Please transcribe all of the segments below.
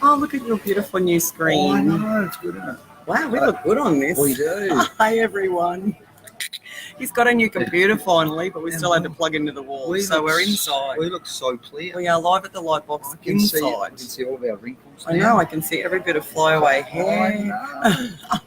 Oh, look at your beautiful new screen. Oh, I know, it's good, isn't it? Wow, we look good on this. We do. Hi, everyone. He's got a new computer finally, but we still had to plug into the wall. So we're inside. We look so clear. We are live at the Lightbox inside. I can see all of our wrinkles. I know, I can see every bit of flyaway hair.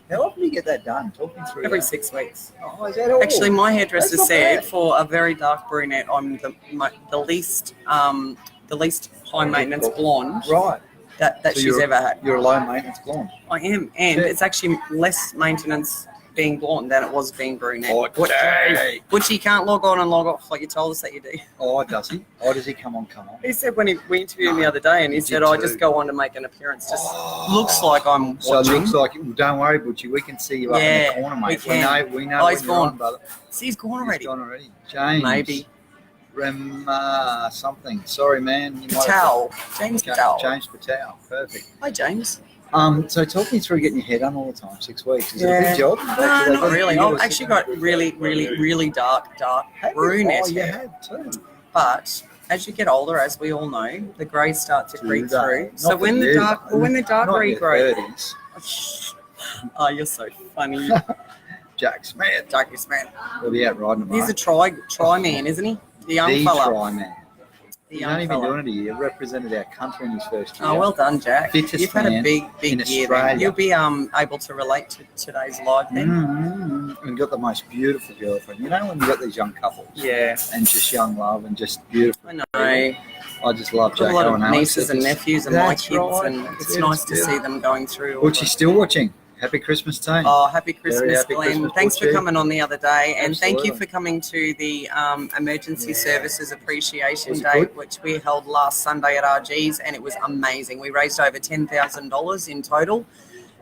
How often do you get that done? Talk me through Every that. 6 weeks. Oh, is that all? Actually, my hairdresser That's not said bad. for a very dark brunette, I'm the least high maintenance blonde Right. that So she's ever had. You're a low maintenance blonde. I am, and Yeah. it's actually less maintenance being blonde than it was being brunette. Oh, okay. Which you can't log on and log off like you told us that you do. Oh, does he? Oh, does he come on? He said when we interviewed him the other day, and he said, did "I too. just go on to make an appearance. Just looks like I'm So it watching." looks like, well, don't worry, Butchie, we can see you up in the corner, mate. we can. We know Oh, when he's you're on, gone. brother. See, he's gone already. He's gone already. James. Maybe. Something. Sorry, man. You might Patel. James Patel. James Patel. Perfect. Hi, James. So talk me through getting your hair done all the time. 6 weeks. Is it a Yeah. big job? No, not really. I've actually got really dark brunette Oh, you hair. have too. But as you get older, as we all know, the greys start to creep through. So Not when for the you, dark, though. when the dark Not in your regrows. 30s. Oh, you're so funny, Jack Smith. Jackie Smith. We'll be out riding tomorrow. He's a try man, isn't he? The young the fella. try man. The He's young only been fella. doing it a year. Represented our country in his first year. Oh, well done, Jack. Fittest You've had a man big in year then. Australia. You'll be able to relate to today's live then. And got the most beautiful girlfriend. You know when you got these young couples Yeah. and just young love and just beautiful. I know. I just love Got a Jack lot and of Alex. nieces and nephews and my kids, and it's nice to see them going through. all Which the- she's still watching. Happy Christmas, team. Oh, happy Christmas, happy Glenn. Christmas, Thanks for Butchie. coming on the other day. And thank you Absolutely. for coming to the Emergency Services Appreciation Was it Day, good? which we held last Sunday at RG's, and it was amazing. We raised over $10,000 in total,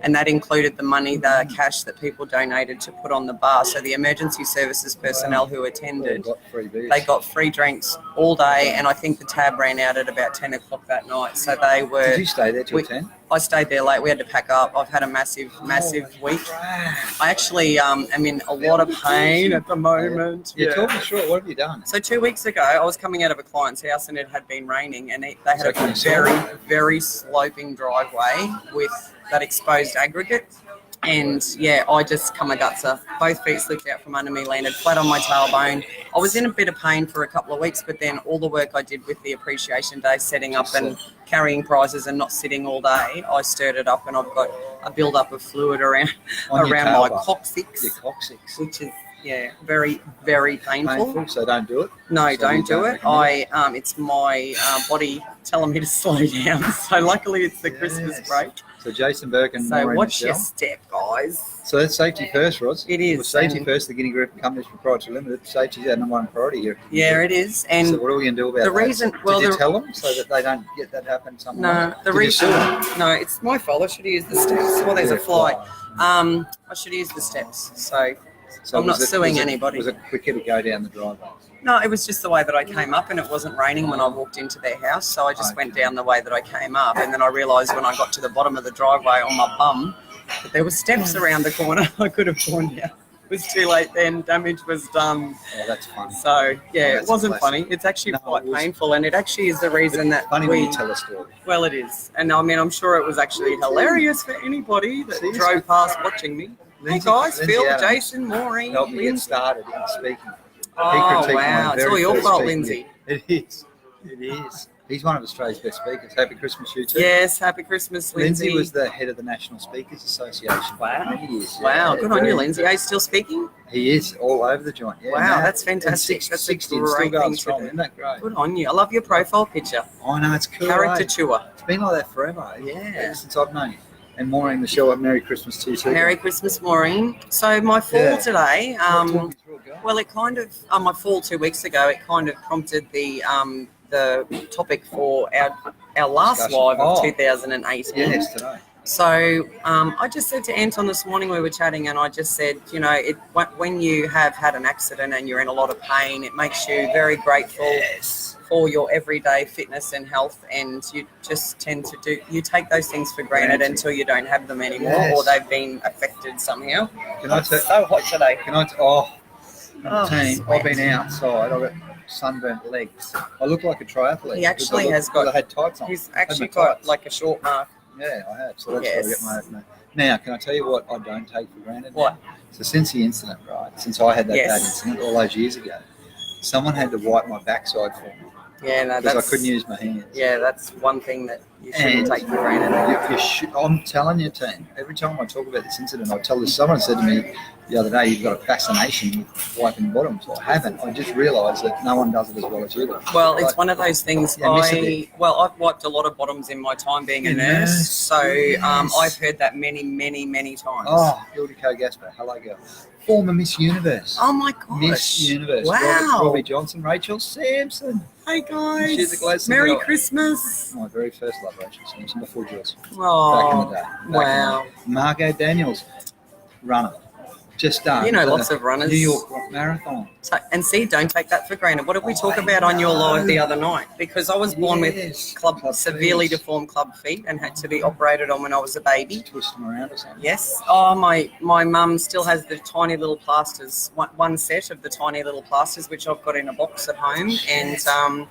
and that included the money, the cash that people donated to put on the bar. So the emergency services personnel who attended, Got free beers. they got free drinks all day, and I think the tab ran out at about 10 o'clock that night. So they were... Did you stay there till 10? I stayed there late. We had to pack up. I've had a massive week. I actually am in a lot of pain at the moment. Yeah, talk me through it. What have you done? So 2 weeks ago, I was coming out of a client's house and it had been raining, and they had So a can you see very sloping driveway with that exposed aggregate. And yeah, I just come a gutser. Both feet slipped out from under me, landed flat on my tailbone. I was in a bit of pain for a couple of weeks, but then all the work I did with the appreciation day, setting up and carrying prizes and not sitting all day, I stirred it up, and I've got a build-up of fluid around On your my tailbone. coccyx, Your coccyx. which is very painful. Painful, so don't do it. No, So don't you do don't it. recommend It's my body telling me to slow down. So luckily it's the Christmas Yes. break. So Jason Burke and So Maureen watch your Michelle. step, guys. So that's safety first, Roz. It is, Well, safety and- first, the Guinea Group Companies Proprietary Limited. Safety is our number one priority here. Yeah, it is. And So what are we going to do about the that? reason- well, Did you the- tell them so that they don't get that happen somewhere? no, the Did you reason. sue them? No, it's my fault. I should have used the steps. Well, there's a Yeah, fly. fine. I should have used the steps. So So I'm not was suing was anybody. Was it quicker to go down the driveway? no, it was just the way that I came up, and it wasn't raining when I walked into their house. So I just went down the way that I came up, and then I realised when I got to the bottom of the driveway on my bum that there were steps around the corner. I could have gone down. It was too late then. Damage was done. Oh, that's funny. So yeah, that's it wasn't a classic. funny. It's actually No, quite it was- painful, and it actually is the reason that Funny when you tell a story. Well, it is, and I mean, I'm sure it was actually hilarious for anybody that See, drove past watching me. Lindsay- Hey guys, Lindsay Phil, Adams Jason, Maureen, Help me get Lindsay. started in speaking. Oh, He critiqued my wow. It's very all your first fault, speaking Lindsay. gig. It is. It is. He's one of Australia's best speakers. Happy Christmas, you too. Yes, happy Christmas, Lindsay. Lindsay was the head of the National Speakers Association. Wow. He is. Wow, Yeah, good on you, very- Lindsay. Are you still speaking? He is all over the joint. Yeah, Wow, no, that's and fantastic. That's a 60 and great still going thing to strong. do. Isn't that great? Good on you. I love your profile picture. I know, it's cool. Caricature. It's been like that forever. Yeah. Ever since I've known you. And Maureen Michelle, Merry Christmas to you too. Merry Christmas, Maureen. So my fall Yeah. today, Talk me through it, girl. well, it kind of, my fall 2 weeks ago, it kind of prompted the topic for our last Discussion. live of Oh. 2018. Yes, today. So I just said to Anton this morning, we were chatting, and I just said, you know, when you have had an accident and you're in a lot of pain, it makes you very grateful Yes. for your everyday fitness and health, and you just tend to you take those things for granted until you don't have them anymore, Yes. or they've been affected somehow. Can I It's tell? so hot today. Can I? Team, sweat. I've been outside. I've got sunburnt legs. I look like a triathlete. He actually because has got- I had tights on. He's Had my actually got tights. like a short Yeah, I have. So that's Yes. why I get my. Now, can I tell you what I don't take for granted? What? Now? So since the incident, right? Since I had that Yes. bad incident all those years ago, someone had to wipe my backside for me Yeah, no, because that's I couldn't use my hands. Yeah, that's one thing that you shouldn't And take for granted. You should, I'm telling you, team. Every time I talk about this incident, I tell this. Someone said to me the other day, "You've got a fascination with wiping bottoms." I haven't. I just realised that no one does it as well as you do. Well, it's one of those things. Yeah, miss a bit. I've wiped a lot of bottoms in my time being a nurse, so I've heard that many, many, many times. Oh, Ildiko Gaspar, hello girl. Former Miss Universe. Oh my gosh! Miss Universe. Wow. Robbie Johnson, Rachel Sampson. Hey guys! She's a Gladstone Merry girl. Christmas! My very first love, Rachel Sampson, before Joyce. Oh, Back in the day. wow! Margot Daniels, runner. Just done. You know lots of runners. New York Marathon. So, and see, don't take that for granted. What did we talk about on your live the other night? Because I was born with severely feet. deformed club feet and had to be operated on when I was a baby. Twist them around or something. Yes. Oh, my mum still has the tiny little plasters, one set of the tiny little plasters, which I've got in a box at home. And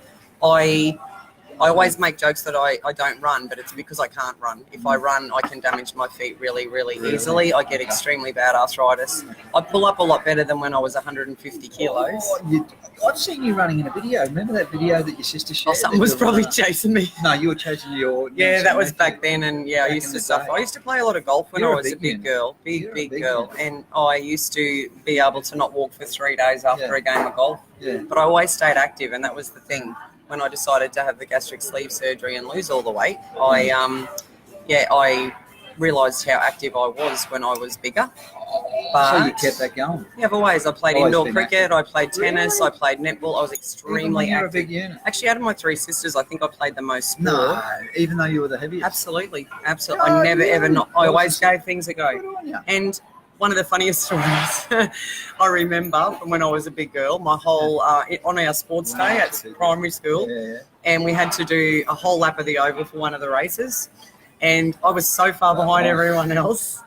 I always make jokes that I don't run, but it's because I can't run. If I run, I can damage my feet really, really easily. I get extremely bad arthritis. I pull up a lot better than when I was 150 kilos. Oh, I've seen you running in a video. Remember that video that your sister shared? Oh, someone was probably chasing me. No, you were chasing your... Yeah, that was back then, and I Back used in to the suffer. day. I used to play a lot of golf when You're I a was a big big unit. girl, You're a big big girl, unit. and I used to be able to not walk for 3 days after a game of golf. Yeah. But I always stayed active, and that was the thing. When I decided to have the gastric sleeve surgery and lose all the weight, I realised how active I was when I was bigger. But So you kept that going. yeah, I've always. I played Always indoor been cricket, I played tennis, Really? I played netball. I was extremely You're a active. big unit. Actually, out of my 3 sisters, I think I played the most sport. No, even though you were the heaviest. Absolutely. Oh, I never ever not. I That was always the- gave things a go. Good on you. And one of the funniest stories I remember from when I was a big girl, my whole on our sports day at primary school, Yeah. and we had to do a whole lap of the oval for one of the races, and I was so far behind everyone else.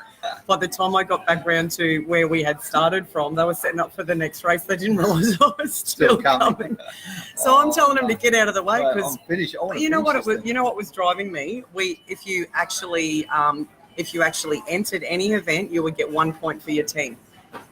By the time I got back round to where we had started from, they were setting up for the next race. They didn't realise I was still coming. So I'm telling them to get out of the way Right, because I'm finished. I wanna you know finish what it this was. thing. You know what was driving me? If you actually entered any event, you would get 1 point for your team.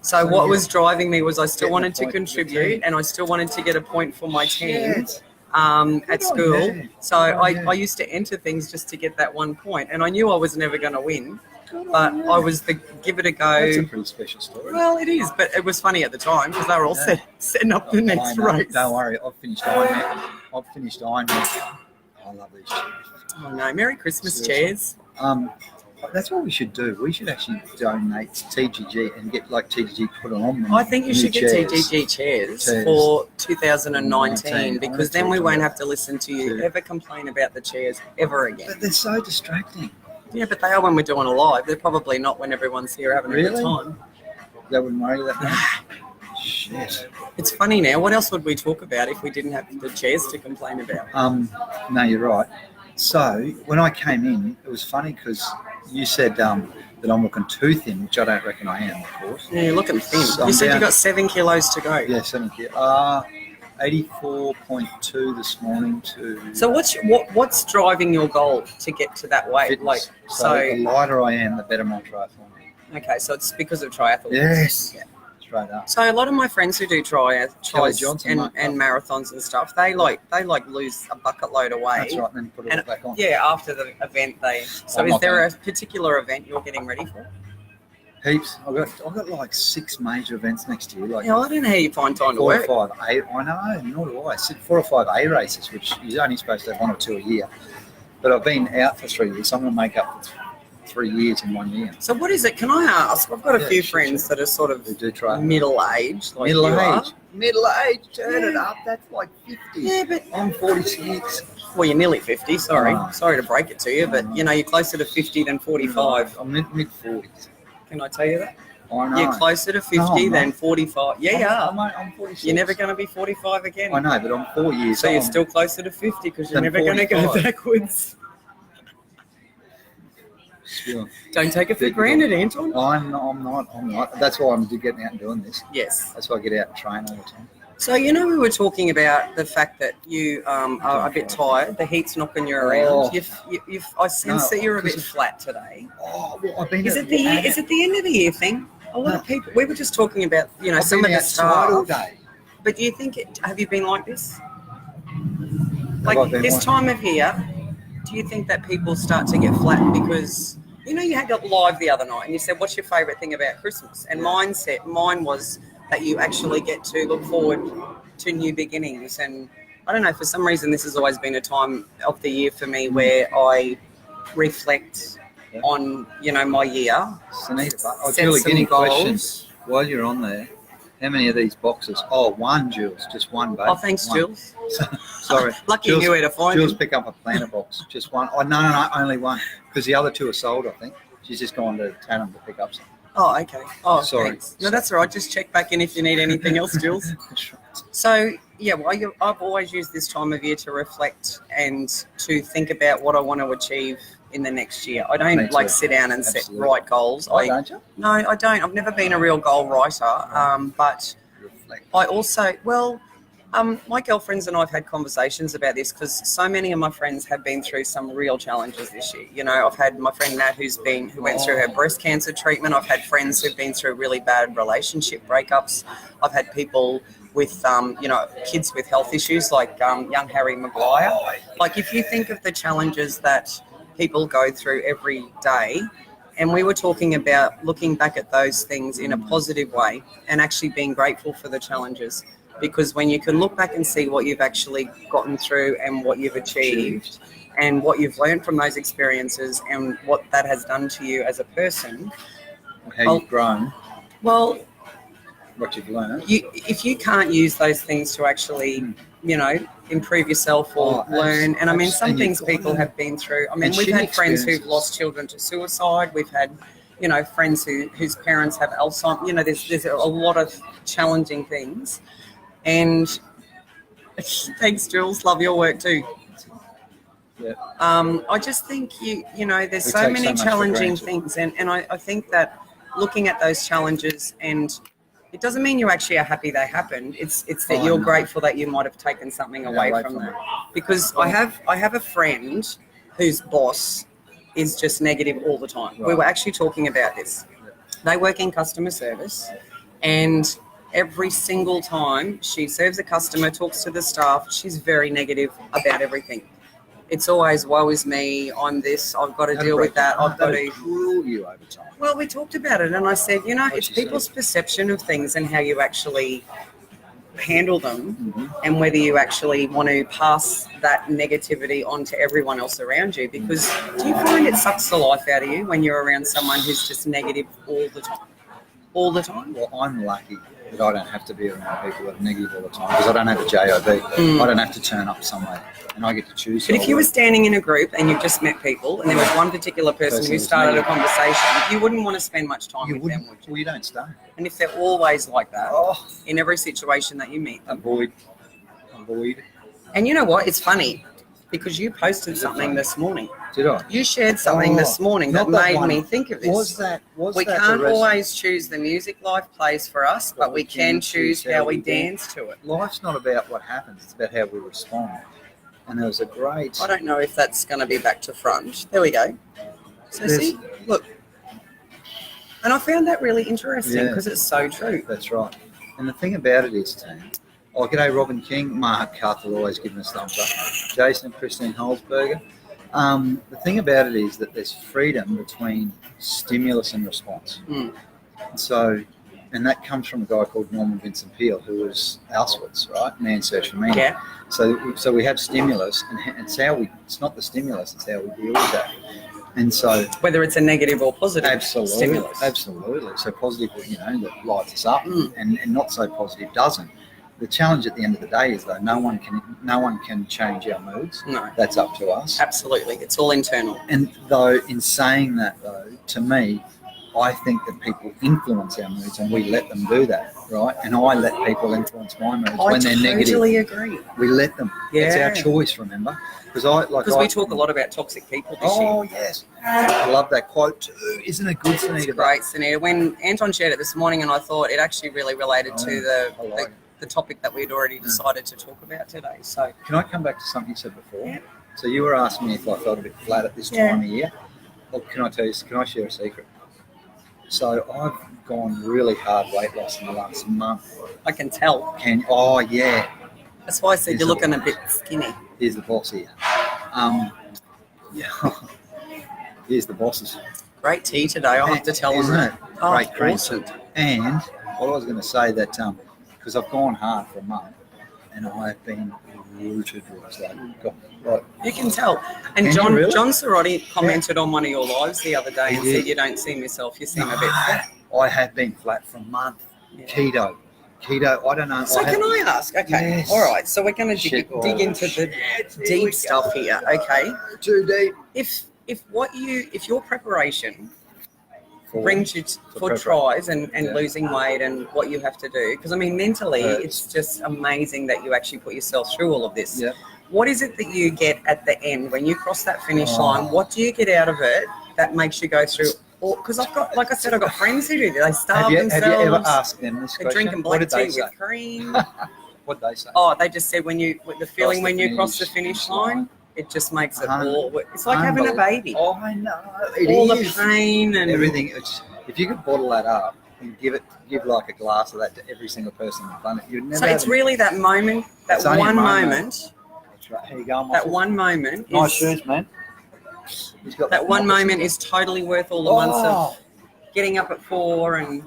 So what was driving me was I still Getting a wanted to point for your contribute, team. and I still wanted to get a point for my team Shit. at Good on school. you. So Good on you. I used to enter things just to get that 1 point, and I knew I was never going to win, Good on but you. I was the give it a That's a go. pretty special story. Well, it is, but it was funny at the time because they were all setting up the I next know. race. Don't worry, I've finished Ironman. I love these chairs. Oh no! Merry Christmas, Seriously. chairs. That's what we should do. We should actually donate TGG and get like TGG put on them. I think you New should get chairs. TGG chairs Chairs. for 2019 19. because then we won't have to listen to you Yeah. ever complain about the chairs ever again. But they're so distracting. Yeah, but they are when we're doing a live. They're probably not when everyone's here having a good Really? time. That wouldn't worry you that much. Shit. It's funny now. What else would we talk about if we didn't have the chairs to complain about? No, you're right. So when I came in, it was funny because you said that I'm looking too thin, which I don't reckon I am, of course. Yeah, you're looking thin. So You I'm said you down- got 7 kilos to go. Yeah, 70. 84.2 this morning to. So what's driving your goal to get to that weight? fitness. Like So the lighter I am, the better my triathlon. okay, so it's because of triathlon. Yes. Yeah. Straight up. So a lot of my friends who do Kelly tries Johnson, and mate. marathons and stuff, they lose a bucket load of weight. That's right, then put it And all back on. yeah, after the event So I'm is not there going. a particular event you're getting ready for? Heaps. I've got like 6 major events next year. Like Yeah, I don't know how you find time to 4 or work. 5 A. I know, nor do I. 4 or 5 A races, which you're only supposed to have 1 or 2 a year. But I've been out for 3 years, so I'm going to make up for 3 years in 1 year. So what is it? Can I ask? I've got a Yeah, few sure, friends that are sort of We do try. middle-aged, like Middle you are. age. Middle age. Turn it up. That's like 50. Yeah, but I'm 46. well, you're nearly 50. Sorry, Oh. sorry to break it to you, but you know you're closer to 50 than 45. I'm mid 40s. Can I tell you that? I know. You're closer to 50 No, I'm than not. 45. Yeah, you are. I'm 46. You're never going to be 45 again. I know, but I'm 4 years So you're old. still closer to 50 because you're Than never going to go 45. backwards. Still. Don't take it for granted, Anton. I'm not. That's why I'm getting out and doing this. Yes. That's why I get out and train all the time. So, you know, we were talking about the fact that you are a bit tired. The heat's knocking you around. Oh. I sense that you're a bit because flat today. Oh, well, I've been Is it the end of the year thing? A lot of people. We were just talking about, you know, some of the outside all staff. day. But do you think? Have you been like this? Have Like I been this like- time of year, do you think that people start to get flat because you know you had it live the other night and you said, "What's your favourite thing about Christmas?" And mine was that you actually get to look forward to new beginnings. And I don't know, for some reason, this has always been a time of the year for me where I reflect on, you know, my year. Sunita, I'll set Julie, some any goals. questions while you're on there? How many of these boxes? Oh, one, Jules. Just one, babe. Oh, thanks, One. Jules. Sorry. Lucky you knew where to find Jules him. pick up a planter box. Just one. Oh, no, only one. Because the other two are sold, I think. She's just gone to Tannum to pick up some. Oh, okay. Oh, Sorry. thanks. No, that's all right. Just check back in if you need anything else, Jules. That's right. So, yeah, well, I've always used this time of year to reflect and to think about what I want to achieve in the next year. I Me don't too. like sit down and Absolutely. write goals. Don't you? No, I don't. I've never been a real goal writer. But Reflect. I also, my girlfriends and I've had conversations about this because so many of my friends have been through some real challenges this year. You know, I've had my friend Nat who went through her breast cancer treatment. I've had friends who've been through really bad relationship breakups. I've had people with, you know, kids with health issues like young Harry Maguire. Like, if you think of the challenges that people go through every day, and we were talking about looking back at those things in a positive way and actually being grateful for the challenges. Because when you can look back and see what you've actually gotten through and what you've achieved and what you've learned from those experiences and what that has done to you as a person. How you've grown, Well, what you've learned. if you can't use those things to actually, you know, improve yourself or learn. And I mean, some things people have been through. I mean, we've had friends who've lost children to suicide. We've had, you know, friends whose parents have Alzheimer's. You know, there's a lot of challenging things. And thanks, Jules. Love your work too. Yeah. I just think you know, there's so many challenging things, and I think that looking at those challenges, and it doesn't mean you actually are happy they happened. It's that you're grateful that you might have taken something away from that. Because I have a friend whose boss is just negative all the time. We were actually talking about this. They work in customer service, and every single time she serves a customer, talks to the staff, she's very negative about everything. It's always, woe is me, I'm this, I've got to deal with that, I've got to... rule you over time. Well, we talked about it, and I said, you know, it's people's perception of things and how you actually handle them, and whether you actually want to pass that negativity on to everyone else around you. Because do you find it sucks the life out of you when you're around someone who's just negative all the time? All the time? Well, I'm lucky that I don't have to be around people that are negative all the time because I don't have a job. I don't have to turn up somewhere, and I get to choose. But if you were standing in a group and you've just met people and there was one particular person who started a conversation, you wouldn't want to spend much time with them, would you? Well, you don't stay. And if they're always like that, in every situation that you meet them. Avoid. And you know what? It's funny because you posted something this morning. Did I? You shared something this morning that made me think of this. Was we can't always choose the music life plays for us, but we can choose how we dance to it. Life's not about what happens, it's about how we respond. And there was a great... I don't know if that's going to be back to front. There we go. So see, look. And I found that really interesting because it's so true. That's right. And the thing about it is, team, g'day Robin King, Mark Carthel always giving us thumbs up, Jason and Christine Holzberger. The thing about it is that there's freedom between stimulus and response. So, and that comes from a guy called Norman Vincent Peale, who was Auschwitz, right? Man's Search for Meaning. Yeah. So we have stimulus, and it's not the stimulus, it's how we deal with that. And so, whether it's a negative or positive stimulus. Absolutely. So positive, that lights us up, and not so positive doesn't. The challenge at the end of the day is though no one can change our moods. No, that's up to us. Absolutely, it's all internal. And though, in saying that, though, to me, I think that people influence our moods, and we let them do that, right? And I let people influence my moods when they're negative. I totally agree. We let them. Yeah. It's our choice, remember? Because we talk a lot about toxic people this year. Oh, yes. I love that quote too. Isn't it good, Sunita? It's great, Sunita. When Anton shared it this morning, and I thought it actually really related to the topic that we'd already decided to talk about today. So Can I come back to something you said before? Yeah. So you were asking me if I felt a bit flat at this Yeah. time of year. Well, can I share a secret? So I've gone really hard weight loss in the last month. I can tell. Oh yeah, That's why I said you're looking a bit skinny. here's the boss here. Yeah. Here's the bosses. Great tea today, I have to tell them. Isn't it? Oh, Great cream awesome. soup. And what I was going to say that because I've gone hard for a month and I've been rooted, like You can tell. And Can John you really? Sorotti commented on one of your lives the other day and He did. said you don't seem yourself, you seem a bit flat. I have been flat for a month. Yeah. Keto, I don't know. So can I ask? Okay, Yes. all right. So we're going to Shit. dig into the deep stuff here. Okay, Too deep. if your preparation For- brings you for prep. tries and Yeah. losing weight and what you have to do, because I mean mentally Hurts. it's just amazing that you actually put yourself through all of this. Yeah. What is it that you get at the end when you cross that finish Oh. line? What do you get out of it that makes you go through? Because I've got, like I said, I've got friends who do. They starve Have you themselves. ever asked them this They're question? drinking What black did they tea say? with cream. What did they say? Oh, they just said when the feeling the when you cross the finish finish line, it just makes it Un- all. It's like having a baby. Oh, I know. It All is. the pain and Everything. If you could bottle that up and give like a glass of that to every single person on the planet, you'd never. So it's have really that moment, that It's only a one moment. moment, That's right. Here you go. that one moment Nice is shoes, man. He's got that one moment is totally worth all the months Oh, of getting up at 4 and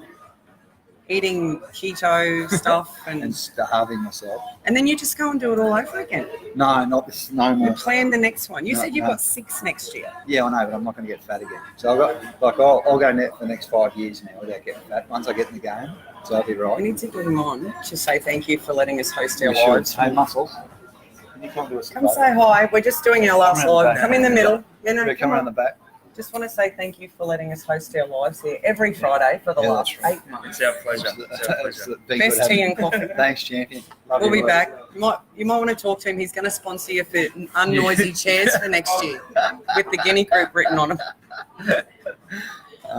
eating keto stuff and and starving myself. then you just go and do it all over again. No, not this. No more. You plan the next one. You No, said you've no. got 6 next year. Yeah, I know, but I'm not going to get fat again. So I'll go net for the next 5 years now without getting fat. Once I get in the game, so I'll be We right. need to get him on to say thank you for letting us host our You should. lives. Hey, muscles. Can you come to us? Come say hi. We're just doing our last Come around the live. back. Come in the middle. You know, Come come around on. the back. Just want to say thank you for letting us host our lives here every Friday for the Yeah, last that's right. 8 months. It's our pleasure. It's our It's pleasure. been Best good tea having and coffee. you. Thanks, champion. Love We'll you, be boys. back. You might want to talk to him. He's going to sponsor you for unnoisy chairs for next year with the Guinea Group written on them.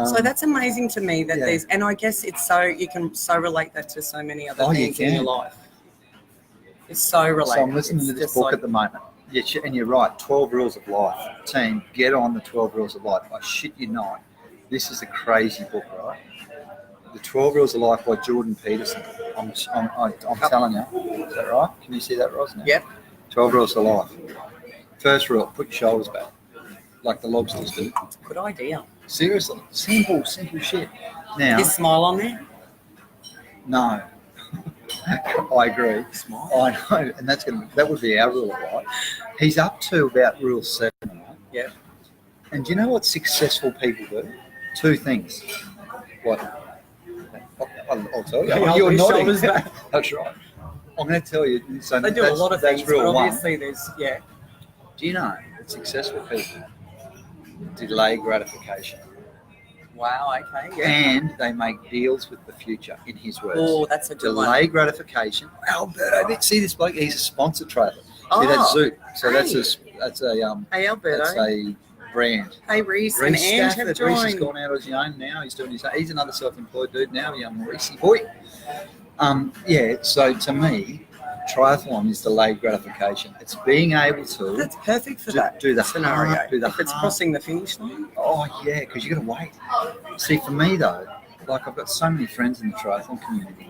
So that's amazing to me that yeah. there's, and I guess it's so, you can so relate that to so many other Oh, you things in your can. life. It's so related. So I'm listening It's to this just book like- at the moment. Yeah, and you're right. 12 Rules of Life. Team, get on the 12 Rules of Life. I shit you not. This is a crazy book, right? The 12 Rules of Life by Jordan Peterson. I'm telling you. Is that right? Can you see that, Ros? Now? Yep. 12 Rules of Life. First rule, put your shoulders back. Like the lobsters do. It's a good idea. Seriously. Simple shit. Now, His smile on there. no. I agree. Smile. I know, and that would be our rule of life. He's up to about rule 7. Right? Yeah. And do you know what successful people do? 2 things. What? I'll tell you. They hold You're their nodding. shoulders back. That's right. I'm going to tell you. So They do a lot of things, that's but rule 1. obviously there's, yeah. Do you know that successful people delay gratification Wow, okay, yeah. and they make deals with the future? In his words. Oh, that's a good one. Delay gratification. Alberto, did see this bloke? He's a sponsored trailer. Oh, See that's Zoot. So hey. that's a Hey, Alberto. that's a brand. Hey, Reese and Reese Ange have Stafford. Reese has joined. gone out on his own now. He's doing his own. He's another self-employed dude now, young Reese boy. Yeah. So to me, triathlon is delayed gratification. It's being able to That's perfect for that do the scenario. hard, do the if it's hard. crossing the finish line. Oh yeah, because you got to wait. See, for me though, like I've got so many friends in the triathlon community.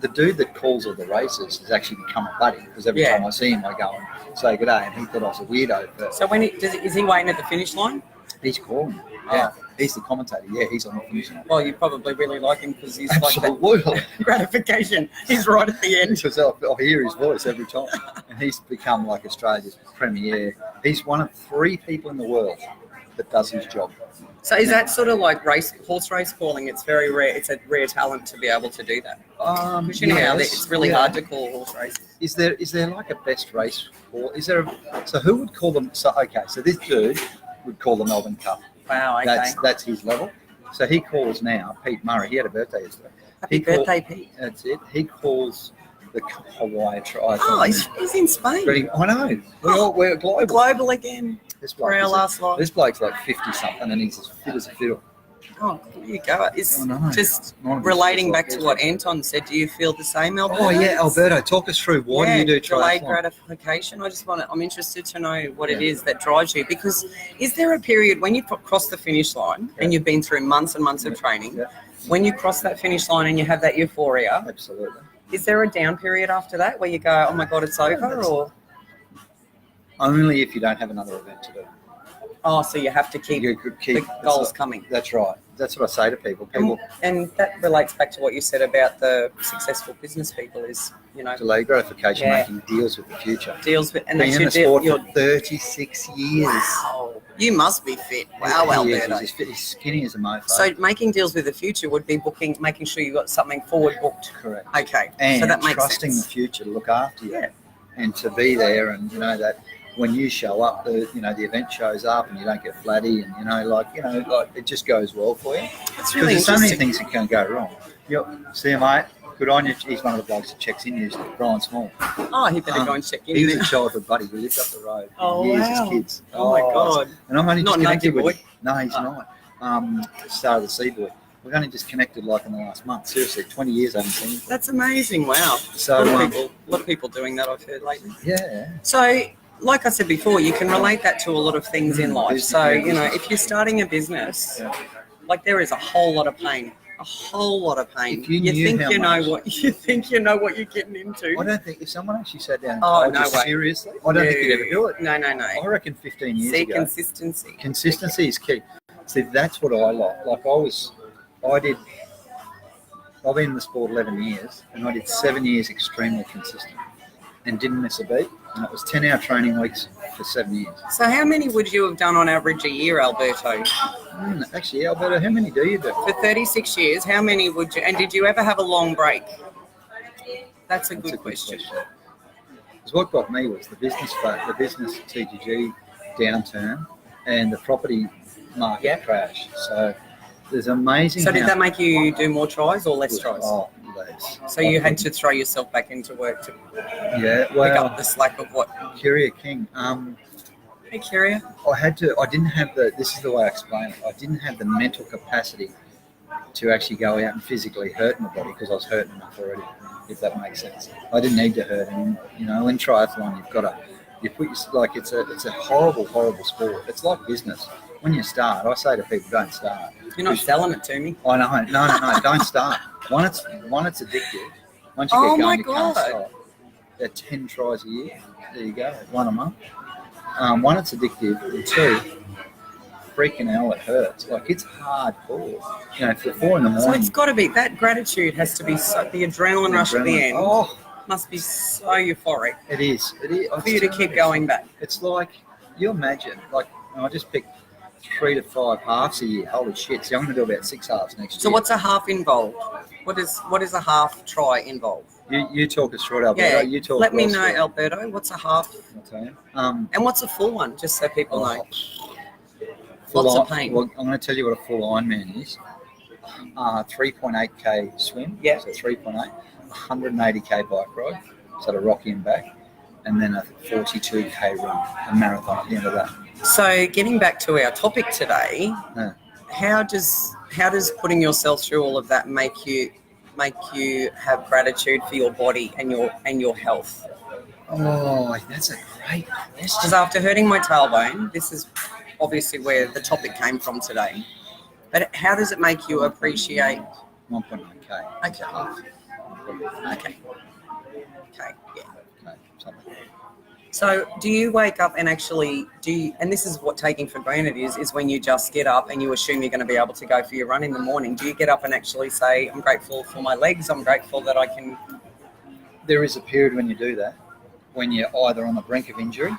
The dude that calls all the races has actually become a buddy because every Yeah. time I see him, I go and say good day, and he thought I was a weirdo. But So when is he waiting at the finish line? he's calling. Yeah, he's the commentator. Yeah, he's on the finish line. Well, you probably really like him because he's like Absolutely. that gratification. He's right at the end. Because I hear his voice every time. And he's become like Australia's premier. He's one of 3 people in the world that does his job. So is that sort of like horse race calling? It's very rare. It's a rare talent to be able to do that. Because you know how yes, it's really yeah. hard to call horse races. Is there like a best race call? So who would call them? So this dude would call the Melbourne Cup. Wow. Okay. That's his level. So he calls now Pete Murray. He had a birthday yesterday. Happy birthday, Pete. That's it. He calls the Hawaii Triathlon. Oh, he's in Spain. I know. We're global. Global again. This For our last live. This bloke's like 50 something, and he's as fit as a fiddle. Oh, there you go. It's I know. just Mine relating was back like to what Anton said. Do you feel the same, Alberto? Oh yeah, Alberto, talk us through why do you do delayed triathlon? gratification. I'm interested to know what it is that drives you, because is there a period when you cross the finish line and you've been through months and months of training, when you cross that finish line and you have that euphoria, Absolutely. is there a down period after that where you go, oh my God, it's over? Or only if you don't have another event to do. oh, so you have to keep the goals coming. That's right. That's what I say to people. And that relates back to what you said about the successful business people is, delayed gratification, making deals with the future. Deals with, and being in the sport for 36 years. Wow. You must be fit. Wow, Alberto. He's skinny as a mofo. So making deals with the future would be making sure you got something forward booked. Correct. Okay. And so that makes trusting sense. the future to look after you and to be there, and that when you show up, the event shows up and you don't get flatty, and it just goes well for you. It's really there's so many interesting. things that can go wrong. See you, mate. Good on you. He's one of the blokes that checks in usually, Brian Small. Oh, he better go and check in. He was a childhood buddy. We lived up the road for years as kids. Oh my God. And I'm only Not just connected Nuggy with Boy. No, he's not. Star of the Sea Boy. We've only just connected like in the last month. Seriously, 20 years I haven't seen him. That's amazing. Wow. So, a lot of people doing that, I've heard lately. Yeah. So, like I said before, you can relate that to a lot of things in life. Business, So, business. if you're starting a business, like there is a whole lot of pain. A whole lot of pain. If you knew think how you know much- what you think you know what you're getting into. I don't think if someone actually sat down and Oh, told no you way. seriously, I don't think you'd ever do it. No. I reckon 15 years See, ago. consistency. Consistency is key. See, that's what I like. I've been in the sport 11 years, and I did 7 years extremely consistent and didn't miss a beat. And it was 10-hour training weeks for 7 years. So how many would you have done on average a year, Alberto? Actually, Alberto, how many do you do? For 36 years, how many would you, and did you ever have a long break? That's a good question. Because what got me was the business TGG downturn and the property market crash. So there's amazing. So did that make you do more tries or less tries? Oh, less. So you had to throw yourself back into work to pick well, up the slack of what? Curia King. Hey, Curia. I didn't have this is the way I explain it. I didn't have the mental capacity to actually go out and physically hurt my body because I was hurting enough already, if that makes sense. I didn't need to hurt anymore. In triathlon, it's a horrible, horrible sport. It's like business. When you start, I say to people, don't start. You're not selling it to me. I know. No, don't start. One, it's addictive. Once you get going, you can't stop. They're 10 tries a year. There you go, 1 a month. One, it's addictive, and 2, freaking hell, it hurts. It's hardcore. For 4 in the morning. So it's got to be, that gratitude has to be the adrenaline rush at the end. Oh, must be so euphoric. it is. For you to keep going back. It's like, you imagine, I just picked 3 to 5 halves a year. Holy shit! So I'm going to do about 6 halves next year. So what's a half involved? What is a half try involve? You talk us through it, Alberto. Yeah, You talk. let me know, through it. Alberto. What's a half? I'll tell you. And what's a full one? Just so people know. Full Lots of pain. Well, I'm going to tell you what a full Ironman is. 3.8k swim. Yeah. So 3.8. 180k bike ride. So to Rocky and back, and then a 42k run, a marathon at the end of that. So getting back to our topic today, how does putting yourself through all of that make you have gratitude for your body and your health? Oh, that's a great question. Because after hurting my tailbone, this is obviously where the topic came from today. But how does it make you appreciate? 1.9k. Okay. Yeah. Okay, something. So do you wake up and actually and this is what taking for granted is when you just get up and you assume you're going to be able to go for your run in the morning. Do you get up and actually say, I'm grateful for my legs, I'm grateful that I can... There is a period when you do that, when you're either on the brink of injury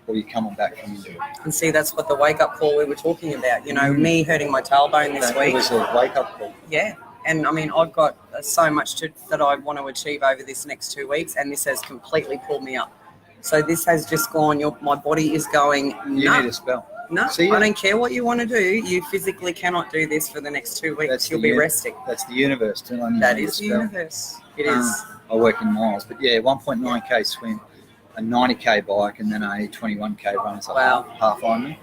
or you're coming back from injury. And see, that's what the wake-up call we were talking about. Me hurting my tailbone this week. It was a wake-up call. Yeah. And I mean, I've got so much that I want to achieve over this next 2 weeks, and this has completely pulled me up. So this has just gone, my body is going, You need a spell. No, See, I don't care what you want to do. You physically cannot do this for the next 2 weeks. You'll be resting. That's the universe telling you. That is the universe. It is. I work in miles, but yeah, 1.9k swim, a 90k bike, and then a 21k run. So Wow. half Ironman.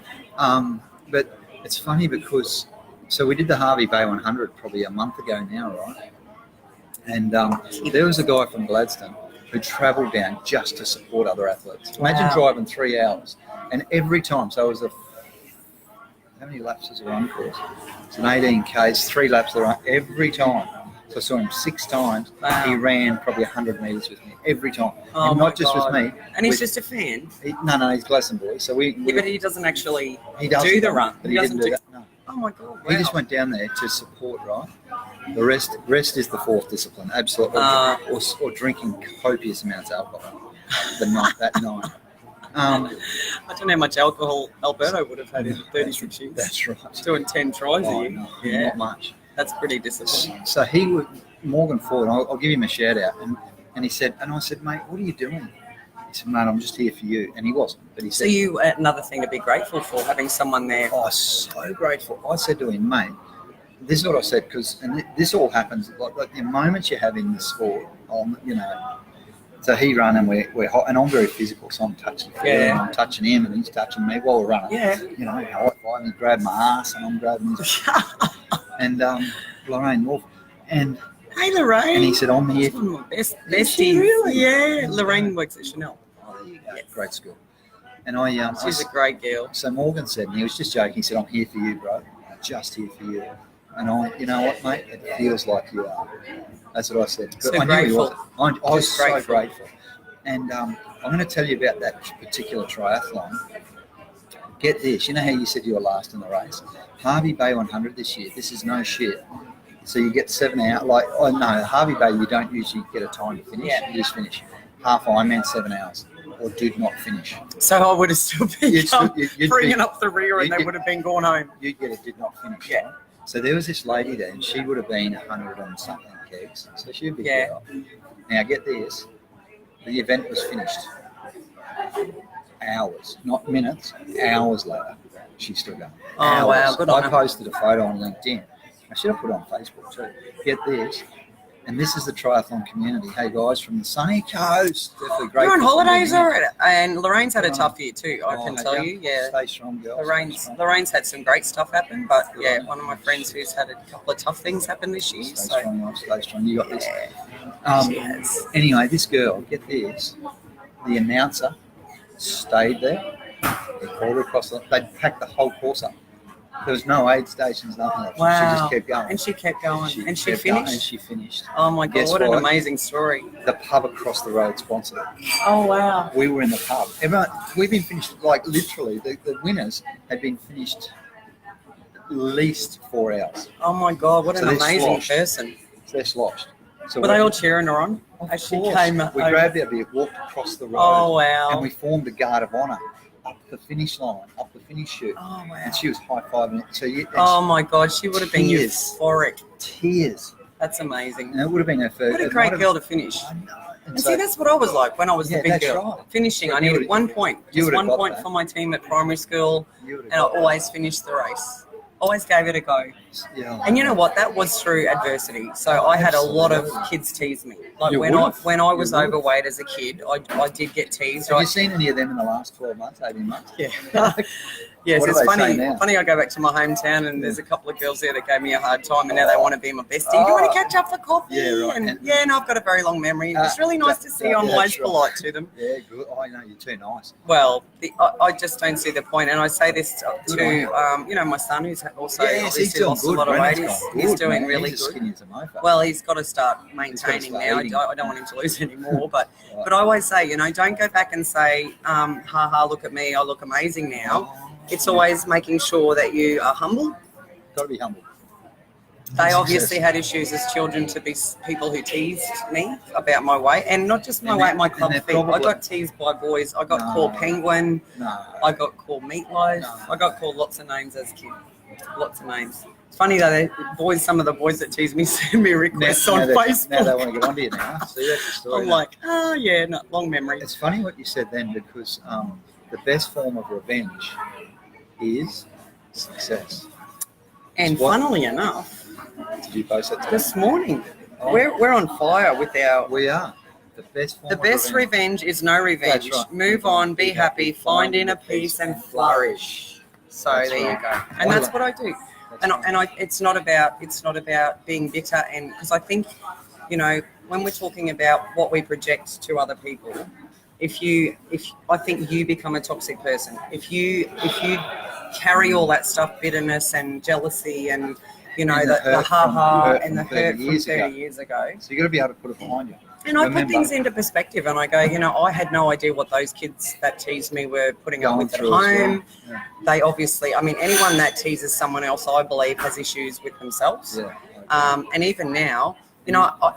But it's funny because So we did the Harvey Bay 100 probably a month ago now, right? And there was a guy from Gladstone who travelled down just to support other athletes. Imagine driving 3 hours, and every time. So it was how many laps is a run course? It's an 18 Ks, 3 laps of the run every time. So I saw him 6 times. Wow. He ran probably 100 metres with me every time, Oh and my not just God. with me. And he's just a fan. No, he's Gladstone boy. So we Yeah, but he doesn't actually doesn't do the run. But he didn't do that. No. Oh my God! Wow. He just went down there to support, right? The rest is the fourth discipline, absolutely, or drinking copious amounts of alcohol that night. I don't know how much alcohol Alberto would have had in 36 years. That's right. Doing 10 tries a year. No, Yeah, not much. that's pretty disappointing. So Morgan Ford, I'll give him a shout out, and he said, and I said, mate, what are you doing? He said, mate, I'm just here for you, and he wasn't, but he So said, another thing to be grateful for, having someone there. oh, so grateful. I said to him, mate, this is what I said, because this all happens like the moments you have in the sport, So he ran and we're hot, and I'm very physical, so I'm touching him, and I'm touching him, and he's touching me while we're running. Yeah. High five, he grabbed my ass, and I'm grabbing his. And Lorraine Wolf, and Hey, Lorraine. he said, I'm here. That's one of my best Is she besties. really? Yeah, Lorraine works at Chanel. Oh, there you go. Yes. Great school. And I She's a great girl. so Morgan said, and he was just joking. He said, I'm here for you, bro. I'm just here for you. And you know what, mate? It feels like you are. That's what I said. So I knew he grateful. wasn't. I was Just so grateful. grateful. And I'm going to tell you about that particular triathlon. Get this. You know how you said you were last in the race? Harvey Bay 100 this year. This is no shit. So you get 7 hours. No, Harvey Bay, you don't usually get a time to finish. Yeah. You just finish. Half Ironman, 7 hours. Or did not finish. So I would have still been You'd bringing be- up the rear, and you'd they get- would have been going home. You'd get a did not finish. Yeah. Right? So there was this lady there, and she would have been 100 and something kegs. So she'd be Yeah. girl. Now get this. The event was finished. Hours, not minutes, hours later, she's still going. Oh, Hours. wow, good on I her. posted a photo on LinkedIn. I should have put it on Facebook too. Get this. And this is the triathlon community. Hey guys, from the sunny coast. Definitely great. You're on for holidays being here. already, and Lorraine's had a Oh. tough year too. I can Oh, tell yeah. you. Yeah, Stay strong, girls. Lorraine's had some great stuff happen, but yeah, one of my friends who's had a couple of tough things happen this year. Stay So strong, love. Stay strong. You got this. yeah, she has. Anyway, this girl, get this. The announcer stayed there. They called her across. They'd packed the whole course up. There was no aid stations, nothing. She Wow. just kept going. And she kept going, and she kept going, and finished. she finished. Oh my God, Guess what an what? amazing story! The pub across the road sponsored it. Oh wow. We were in the pub. Everyone, we've been finished, like literally, the winners had been finished at least 4 hours. Oh my God, what So an they're amazing sloshed. person. So they're sloshed. So Were they all cheering her on Of as she course. came? We over? grabbed our beer, walked across the road, Oh wow. and we formed a guard of honour up the finish line, up the finish chute. Oh wow. And she was high-fiving it. So you, Oh my God, she would have been Tears. euphoric. tears. That's amazing. And it would have been her first. What a it great might have- girl to finish. I know. And see, that's what I was like when I was Yeah, the big that's girl. right. Finishing, But I you needed would've- 1 point. you Just would've 1 got point that. for my team at primary school, You would have and I got always finished the race. Always gave it a go. that. Yeah. And you know what? That was through adversity. So I had a lot of Absolutely. kids tease me. Like You when I would've. when I was You would've. overweight as a kid, I did get teased. Have you seen any of them in the last 12 months, 18 months? Yeah. Yes, What do it's they say funny. now? Funny, I go back to my hometown and there's a couple of girls there that gave me a hard time, and now they want to be my bestie. Do you want to catch up for coffee? Yeah, right. And no, I've got a very long memory. It's really nice to see I'm always that's right. polite to them. Yeah, good. Oh, I know, you're too nice. Well, I just don't see the point, and I say this to my son, who's also Yes, he's obviously doing lost a good. lot of weight. Brennan's gone He's good, doing man. really He's as good. skinny as a mofo. Well, he's got to start He's maintaining gotta now. start eating. I don't want him to lose any more, but Right. but I always say, don't go back and say, ha ha, look at me, I look amazing now. It's always making sure that you are humble. Got to be humble. They obviously had issues as children to be people who teased me about my weight, and not just my And weight, they're- my and club they're feet. I probably- got teased by boys. I got No. called penguin. No. I got called meatloaf. No. I got called lots of names as a kid. Lots of names. It's funny though, some of the boys that tease me send me requests on now Facebook. they want to get onto you now. See, that's the story. I'm now. like, no, long memory. It's funny what you said then, because the best form of revenge is success. And what- funnily enough, Did you post that today? this morning, Oh. we're on fire with our. We are. The best form The best of revenge is no revenge. That's right. Move on, be happy, find inner peace and flourish. So That's there right. you go. And that's what I do. It's not about being bitter, and because I think, when we're talking about what we project to other people, if I think you become a toxic person if you carry all that stuff, bitterness and jealousy and the ha-ha and the hurt from 30 years ago. So you got to be able to put it behind you. And I put things into perspective, and I go, I had no idea what those kids that teased me were putting up with at home. Yeah. They obviously, anyone that teases someone else, I believe, has issues with themselves. Yeah. And even now,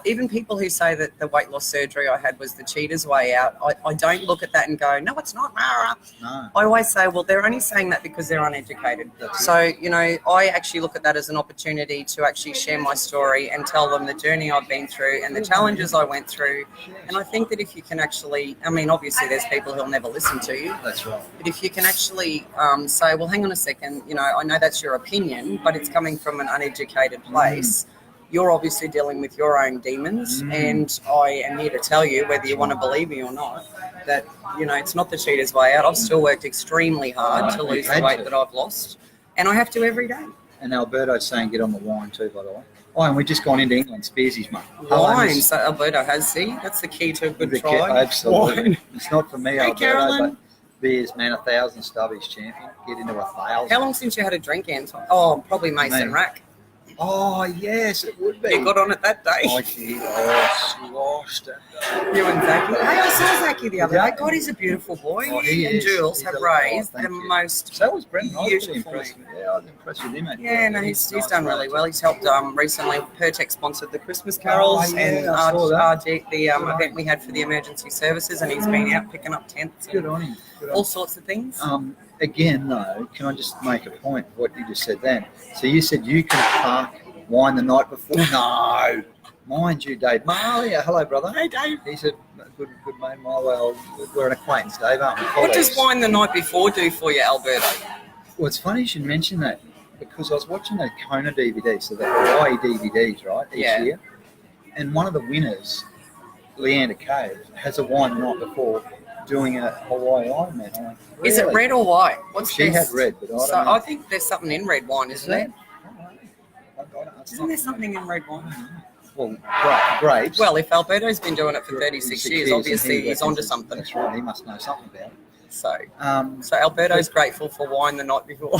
even people who say that the weight loss surgery I had was the cheater's way out, I don't look at that and go, no, it's not. No. I always say, well, they're only saying that because they're uneducated. So, I actually look at that as an opportunity to actually share my story and tell them the journey I've been through and the challenges I went through. And I think that if you can actually, obviously there's people who'll never listen to you. That's right. But if you can actually say, well, hang on a second, I know that's your opinion, but it's coming from an uneducated place. You're obviously dealing with your own demons, and I am here to tell you, whether you want to believe me or not, that, it's not the cheater's way out. I've still worked extremely hard to lose the weight that I've lost, and I have to every day. And Alberto's saying get on the wine too, by the way. Oh, and we've just gone into England. Spearsy's mate. Wine, so Alberto has, that's the key to a good try. Absolutely. Wine. It's not for me, Hey, Alberto, Carolyn. but beers, man, 1,000 stubbies champion. Get into 1,000. How long since you had a drink, Anton? Oh, probably Mason Rack. Oh, yes, it would be. You got on it that day. I did. I sloshed it. You and Zachy. Hey, I saw Zachy the other day. God, he's a beautiful boy. Oh, He and Jules have raised the you. most So was Brendan. I was pretty beautiful. impressed. Yeah, I was impressed with him. Yeah, no, he's done really well. He's helped recently. Pertec sponsored the Christmas carols and I saw that. the event we had for the emergency services, and he's been out picking up tents Good and on him. Good on all him. sorts of things. Again, though, can I just make a point? What you just said then. So you said you can park wine the night before. No, mind you, Dave Marley. Hello, brother. Hey, Dave. He's a good mate of mine. Well, we're an acquaintance, Dave, aren't we? What does wine the night before do for you, Alberto? Well, it's funny you should mention that because I was watching the Kona DVD, so the Hawaii DVDs, right, each year, and one of the winners, Leander Cave, has a wine the night before doing a Hawaii Ironman. I'm like, really? Is it red or white? She had red, but I don't know. I think there's something in red wine, isn't there? Isn't there something in red wine? Well, grapes. Well, if Alberto's been doing it for 36 years, obviously he's onto something. That's right. He must know something about it. So Alberto's grateful for wine the night before.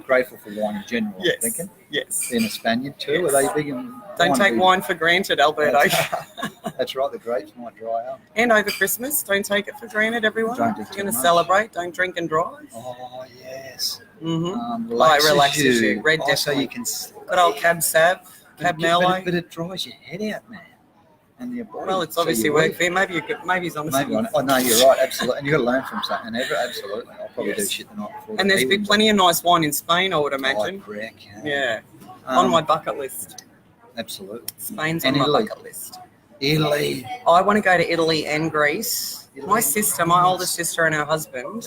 Grateful for wine in general, Yes. I'm thinking. Yes. Being a Spaniard too, Yes. are they big in Don't take wine for granted, Alberto. That's right, the grapes might dry up. And over Christmas, don't take it for granted, everyone. Don't do If too you're going to much. celebrate, don't drink and drive. Oh, yes. Mm-hmm. Relaxes you. Red so definitely. you can Good old Cab Sav, Cab Merlot. But it dries your head out, man. And your body. Well, it's So obviously your worked body- for you. Maybe he's on Maybe something. oh no, you're right, absolutely. And you got to learn from something. Absolutely, I'll probably do Yes. shit the night before. And there's been plenty of nice wine in Spain, I would imagine. I reckon. Yeah. On my bucket list. Absolutely. Spain's And on my Italy. bucket list. Italy. I want to go to Italy and Greece. My sister, my older sister and her husband,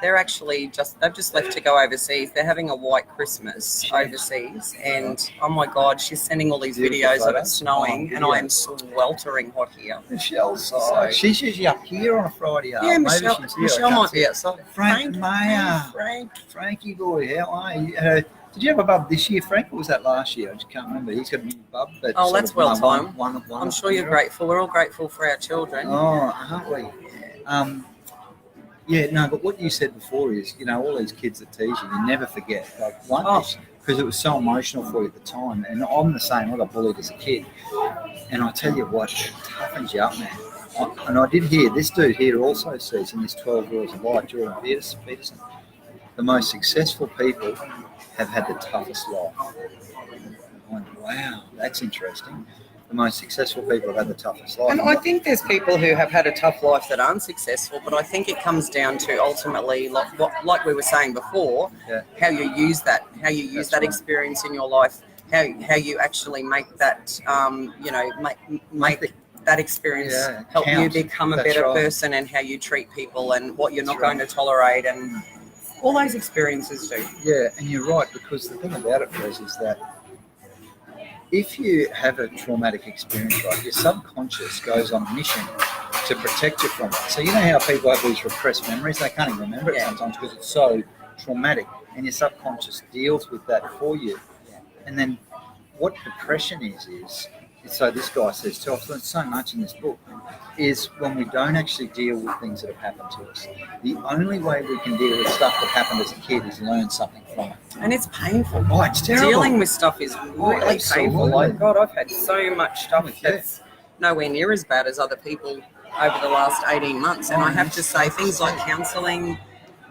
they've just left to go overseas. They're having a white Christmas overseas. And, oh my God, she's sending all these Beautiful videos of it photos. snowing, Oh, and I am sweltering hot here. Michelle's So- she's usually up here on a Friday. Yeah, Maybe Michelle, she's here. I Michelle can't might see be her. outside. Frank Mayer. Frank. Frankie boy, how are you? Did you have a bub this year, Frank, or was that last year? I just can't remember. He's got a new bub. But Oh, sort that's of well one- timed. one I'm sure you're grateful. We're all grateful for our children. Oh, aren't we? Yeah, no, but what you said before is, all these kids that tease you never forget. Like one, because it was so emotional for you at the time. And I'm the same. I got bullied as a kid. And I tell you what, it toughens you up, man. And I did hear, this dude here also says in this 12 Rules of Life, Jordan Peterson, the most successful people have had the toughest life. I went, wow, that's interesting. The most successful people have had the toughest life. And I think there's people who have had a tough life that aren't successful, but I think it comes down to ultimately, like we were saying before, how you use that, That's that right. experience in your life, how you actually make that, make that experience help you count. become a That's better right. person, and how you treat people and what you're not That's going to tolerate, and all those experiences do. Yeah, and you're right, because the thing about it, Fez, is that if you have a traumatic experience, right, your subconscious goes on a mission to protect you from it. So you know how people have these repressed memories? They can't even remember it sometimes because it's so traumatic, and your subconscious deals with that for you. And then what depression is so this guy says too, I've learned so much in this book, is when we don't actually deal with things that have happened to us. The only way we can deal with stuff that happened as a kid is learn something from it. And it's painful. Oh, it's terrible. Dealing with stuff is really painful. Like, God, I've had so much stuff that's nowhere near as bad as other people over the last 18 months. And I have to say, things like counselling,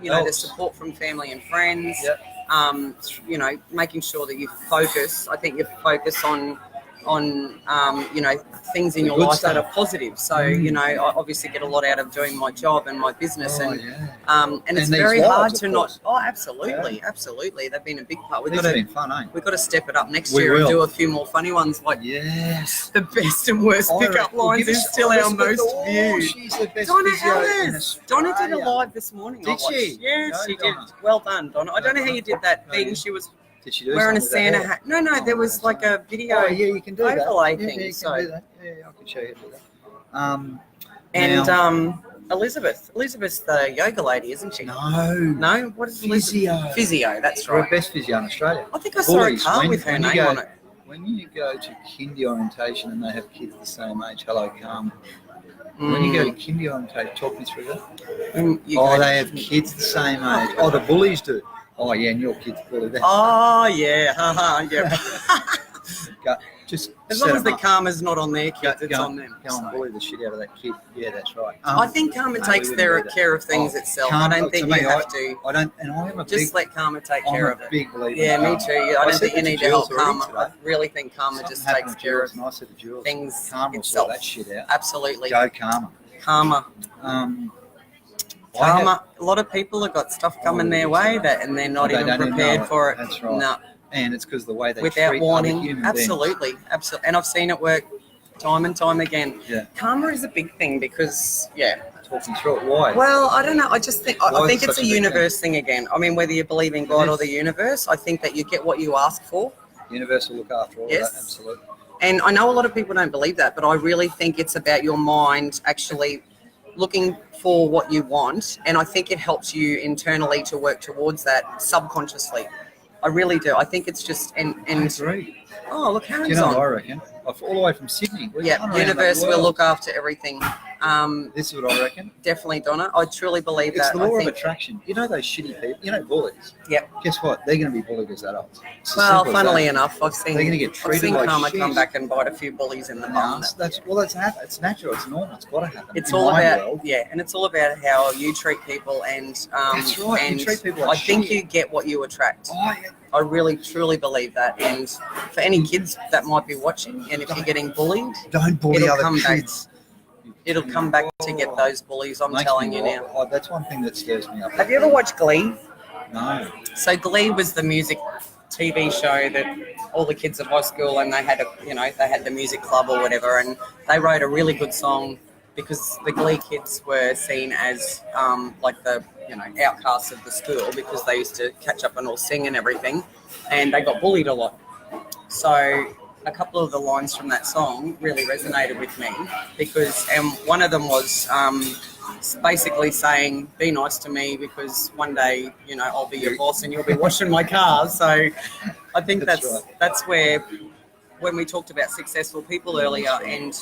you know, the support from family and friends, you know, making sure that you focus. I think you focus on you know, things in your life that are positive. So, you know, I obviously get a lot out of doing my job and my business, and it's very hard to not. Oh, absolutely, absolutely. They've been a big part. We've got to step it up next year and do a few more funny ones. Like, the best and worst pickup lines is still our most viewed. She's the best Donna physio in Ellis. Donna did a Australia. live this morning. Did she? Yes, she did. Donna. Well done, Donna. I don't know how you did that thing. She was Did she do wearing a something with Santa her hat. No, there was like a video. Oh, yeah, you can do that. overlay Yeah, thing. you can So, do that. Yeah, I can show you how to do that. and Elizabeth's the yoga lady, isn't she? No, what is Elizabeth? Physio, that's We're right. the best physio in Australia. I think I saw a Bullies, car when- with her when you name go- on it. When you go to kindy orientation and they have kids the same age, hello, Carmen. When you go to kindy orientation, talk me through that. They have kids the same age. Oh, the bullies do. Oh, yeah, and your kids bully them. Oh, yeah, yeah. Just As set long as the them up. karma's not on their kids, it's on them. Go and bully the shit out of that kid. Yeah, that's right. I think karma takes we wouldn't do that. care of things itself. I don't think you have to. I don't, and I am a Just let karma take care of I'm a it. big believer. Yeah, in me karma. too. Yeah, I don't said think you that to need to help Jules already karma. I today. really think karma Something just happened takes to care Jules, of and I said to Jules, things karma will itself. sort that shit out. Absolutely. Go karma. Karma. I A lot of people have got stuff coming their way and they're not even prepared for it. That's right. No. And it's because the way they Without treat warning. other human Absolutely. And I've seen it work time and time again. Yeah. Karma is a big thing because, Talk me through it. Why? Well, I don't know. I just think I think is it it's such a a big universe thing again. I mean, whether you believe in God or the universe, I think that you get what you ask for. Universe will look after all Yes. of that. Absolutely. And I know a lot of people don't believe that, but I really think it's about your mind actually looking for what you want. And I think it helps you internally to work towards that subconsciously. I really do. I think it's just I agree. Oh, look, Harry's Do you know on. what I reckon? All the way from Sydney. We're Yeah, going around universe the will world. look after everything. This is what I reckon. Definitely, Donna. I truly believe It's that. the law I of think. attraction. You know those shitty people. You know bullies. Yep. Guess what? They're going to be bullied as adults. It's as Well, simple as funnily that. enough, I've seen They're gonna get treated like karma shit. come back and bite a few bullies in the bum. It's natural. It's normal. It's got to happen. It's in all my about world. and it's all about how you treat people, and That's right, you and treat people like I think shit. you get what you attract. Oh, yeah. I really truly believe that, and for any kids that might be watching, and if you're getting bullied, Don't bully it'll other come back. kids. It'll come back to get those bullies. I'm Makes telling me you laugh. now. Oh, that's one thing that stirs me up. Have you ever watched Glee? No. So Glee was the music TV show that all the kids at high school, and they had the music club or whatever, and they wrote a really good song because the Glee kids were seen as like the outcasts of the school because they used to catch up and all sing and everything, and they got bullied a lot. So a couple of the lines from that song really resonated with me because one of them was basically saying, be nice to me because one day, I'll be your boss and you'll be washing my cars. So I think that's where, when we talked about successful people earlier and,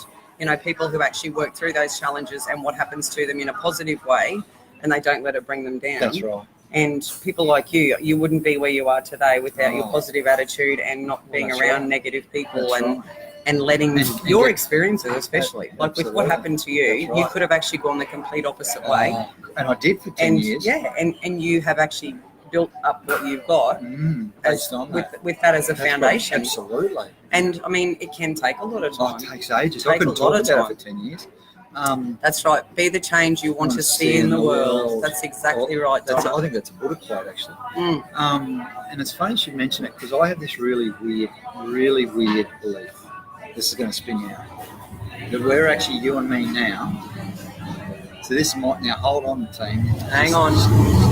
people who actually work through those challenges and what happens to them in a positive way and they don't let it bring them down. That's right. And people like you wouldn't be where you are today without your positive attitude and not being around negative people and letting your experiences, especially like with what happened to you, you could have actually gone the complete opposite way. And I did for 10 years. Yeah, and you have actually built up what you've got based on with that as a foundation. Absolutely. And I mean, it can take a lot of time. It takes ages. I couldn't talk about it for 10 years. That's right. Be the change you want to see in the world. That's exactly right. I think that's a Buddha quote, actually. And it's funny you should mention it because I have this really weird belief. This is going to spin you out. That we're actually, you and me now. So this might, now hold on, team. Hang on.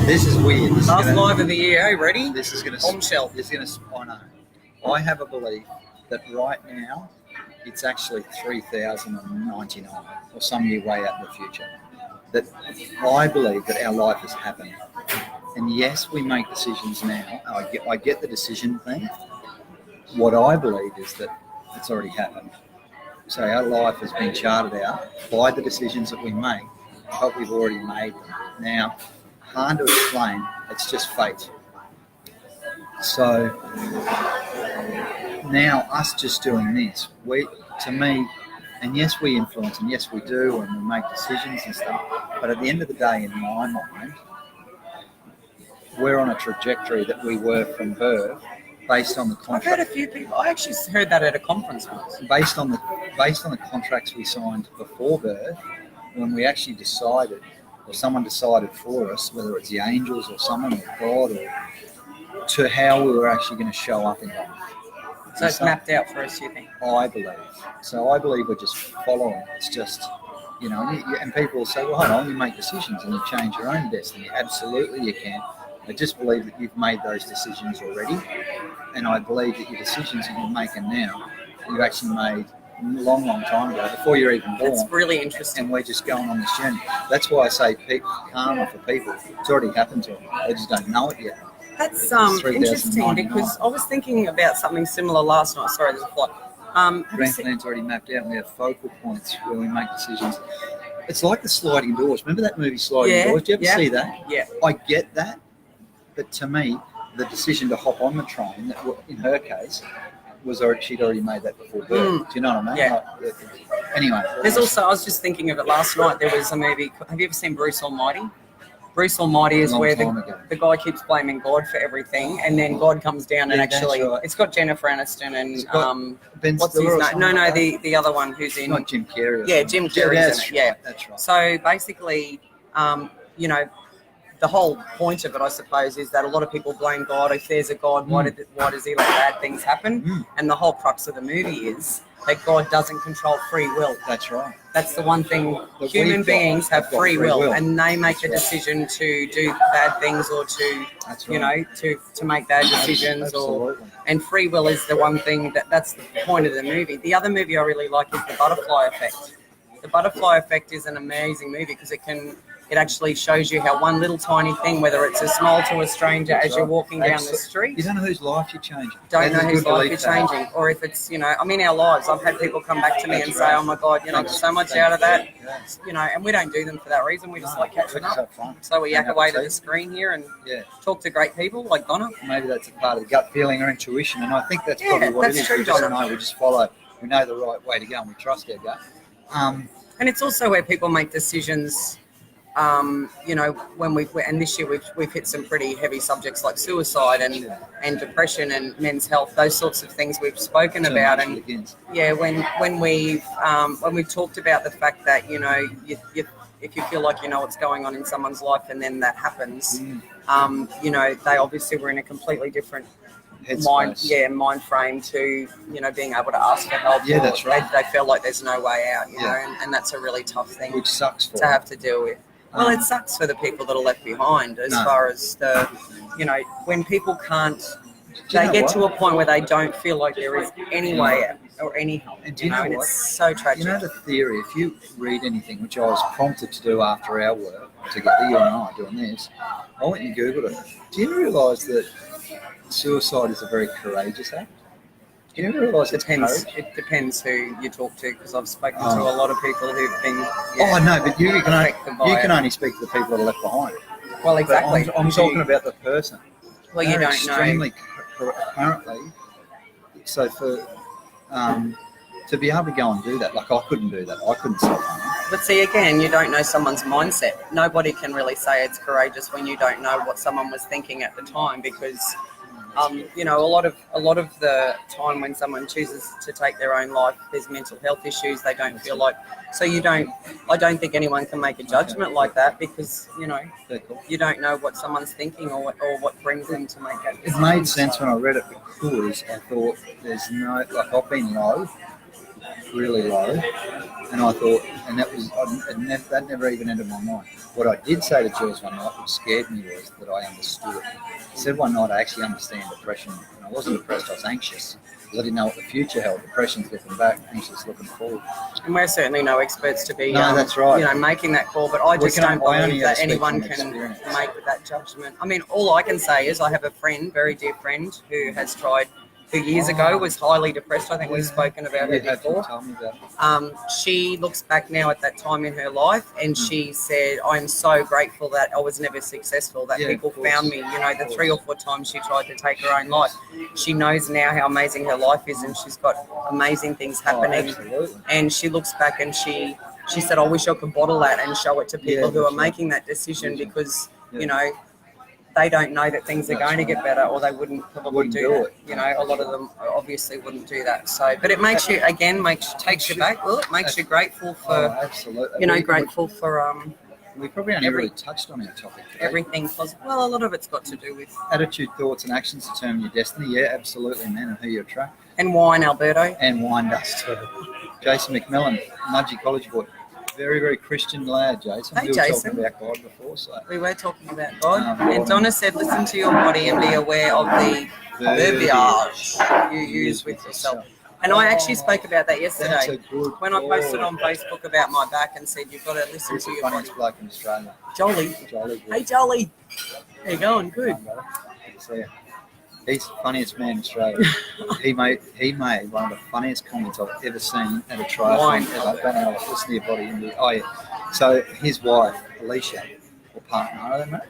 This is weird. Last live of the year. Hey, ready? This is going to bombshell. This is going to. I know. I have a belief that right now it's actually 3,099 or some new way out in the future. That I believe that our life has happened. And yes, we make decisions now. I get the decision thing. What I believe is that it's already happened. So our life has been charted out by the decisions that we make, but we've already made them. Now, hard to explain, it's just fate. So now us just doing this, to me, and yes, we influence, and yes, we do, and we make decisions and stuff, but at the end of the day, in my mind, we're on a trajectory that we were from birth, based on the contract. I've heard a few people. I actually heard that at a conference once. Based on the contracts we signed before birth, when we actually decided, or someone decided for us, whether it's the angels or someone or God, or to how we were actually going to show up in life. So it's mapped out for us, you think? I believe. So I believe we're just following. It's just, and people will say, well, hold on, you make decisions and you change your own destiny. Absolutely you can. I just believe that you've made those decisions already. And I believe that your decisions that you're making now, you actually made a long, long time ago, before you're even born. It's really interesting. And we're just going on this journey. That's why I say karma for people. It's already happened to them. They just don't know it yet. That's interesting, because I was thinking about something similar last night. Sorry, there's a flight. Grand plan's already mapped out, and we have focal points where we make decisions. It's like the sliding doors. Remember that movie Sliding Doors? Did you ever see that? Yeah. I get that, but to me, the decision to hop on the train, that in her case, she'd already made that before birth. Do you know what I mean? Yeah. Anyway. There's also, I was just thinking of it last night, there was a movie, have you ever seen Bruce Almighty? Bruce Almighty is where the guy keeps blaming God for everything, and then God comes down and actually, right. It's got Jennifer Aniston and Ben what's his name? No, the other one who's in. Not Jim Carrey. Yeah, Jim Carrey's in it. Yeah, that's right. So basically, the whole point of it, I suppose, is that a lot of people blame God. If there's a God, why does he let bad things happen? And the whole crux of the movie is that God doesn't control free will. That's right. That's the one thing. Human beings have free will, and they make the decision to do bad things or to, to make bad decisions. And free will is the one thing that's the point of the movie. The other movie I really like is The Butterfly Effect. The Butterfly Effect is an amazing movie because it actually shows you how one little tiny thing, whether it's a smile to a stranger as you're walking down the street. You don't know whose life you're changing. Don't know whose life you're changing. Or if it's, in our lives, I've had people come back to me and say, oh my God, there's so much out of that. And we don't do them for that reason. We just like catching up. So we yak away to the screen here and talk to great people like Donna. Maybe that's a part of the gut feeling or intuition. And I think that's probably what it is. True, Donna. We just follow. We know the right way to go and we trust our gut. And it's also where people make decisions. When and this year we've hit some pretty heavy subjects like suicide and depression and men's health, those sorts of things we've spoken about. And when we've talked about the fact that if you feel like you know what's going on in someone's life and then that happens, they obviously were in a completely different mind frame to being able to ask for help. Yeah, that's right. They feel like there's no way out, and that's a really tough thing, which sucks to have to deal with. Well, it sucks for the people that are left behind as far as the, when people can't, they get to a point where they don't feel like there is any way out or any help. And do you know what? It's so tragic. You know the theory, if you read anything, which I was prompted to do after our work together, you and I doing this, I went and Googled it. Do you realise that suicide is a very courageous act? Do you realise it depends? It depends who you talk to, because I've spoken to a lot of people who've been. No, but you can only speak to the people that are left behind. Well, exactly. But I'm talking about the person. Well, you don't know. Extremely, apparently. So for to be able to go and do that, like I couldn't do that. I couldn't self-harm. But see, again, you don't know someone's mindset. Nobody can really say it's courageous when you don't know what someone was thinking at the time, because. A lot of the time when someone chooses to take their own life, there's mental health issues. They don't feel like, I don't think anyone can make a judgment like that, because, you don't know what someone's thinking or what brings them to make that decision. It made sense when I read it, because I thought there's no, like I've been low really low, and I thought, and that never even entered my mind. What I did say to Jules one night, which scared me, was that I understood. I said one night, I actually understand depression, and I wasn't depressed, I was anxious, because I didn't know what the future held. Depression's looking back, anxious looking forward. And we're certainly no experts to be, that's right. making that call, but I just don't believe that anyone can experience. make that judgment. I mean, all I can say is I have a friend, very dear friend, who has tried, who years ago was highly depressed. I think we've spoken about her before. Tell me about it. She looks back now at that time in her life, and she said, I'm so grateful that I was never successful, that people found me. The 3 or 4 times she tried to take her own life. She knows now how amazing her life is, and she's got amazing things happening. And she looks back and she said, I wish I could bottle that and show it to people who are making that decision, because, they don't know that things are going to get better, or they wouldn't probably do it. A lot of them obviously wouldn't do that. So, but it makes you, again, takes you back. Well, it makes you grateful for, grateful for we probably only really touched on our topic today. Everything positive. Well, a lot of it's got to do with attitude, thoughts, and actions determine your destiny. Yeah, absolutely, man, and who you attract. And wine, Alberto. And wine does too. Jason McMillan, Mudgee College boy. Very, very Christian lad, Jason. Hey, we were Jason. talking about God before, so. We were talking about God. And Donna said, listen to your body and be aware of the verbiage you use with yourself. And I actually spoke about that yesterday when I posted on Facebook about my back and said, you've got to listen to your body. Funniest bloke in Australia. Jolly. Hey, Jolly. How you going? Good. He's the funniest man in Australia. he made one of the funniest comments I've ever seen at a triathlon ever. I don't know, listen to your body in the. Oh yeah. So his wife, Alicia, or partner, are they married?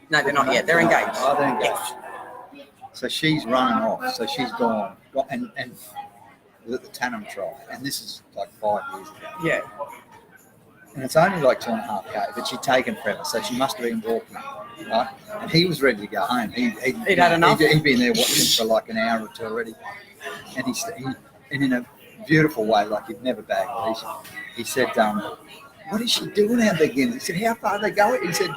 No, they're not yet. They're engaged. Oh, they're engaged. So she's running off. So she's gone and was at the Tannum trial, and this is like 5 years ago. Yeah. And it's only like 2.5K, but she'd taken forever, so she must have been walking, right? And he was ready to go home. He'd had enough. He'd been there watching for like an hour or two already, and he in a beautiful way, like he'd never bagged Alicia. He said, "What is she doing out there again?" He said, "How far are they going?" He said,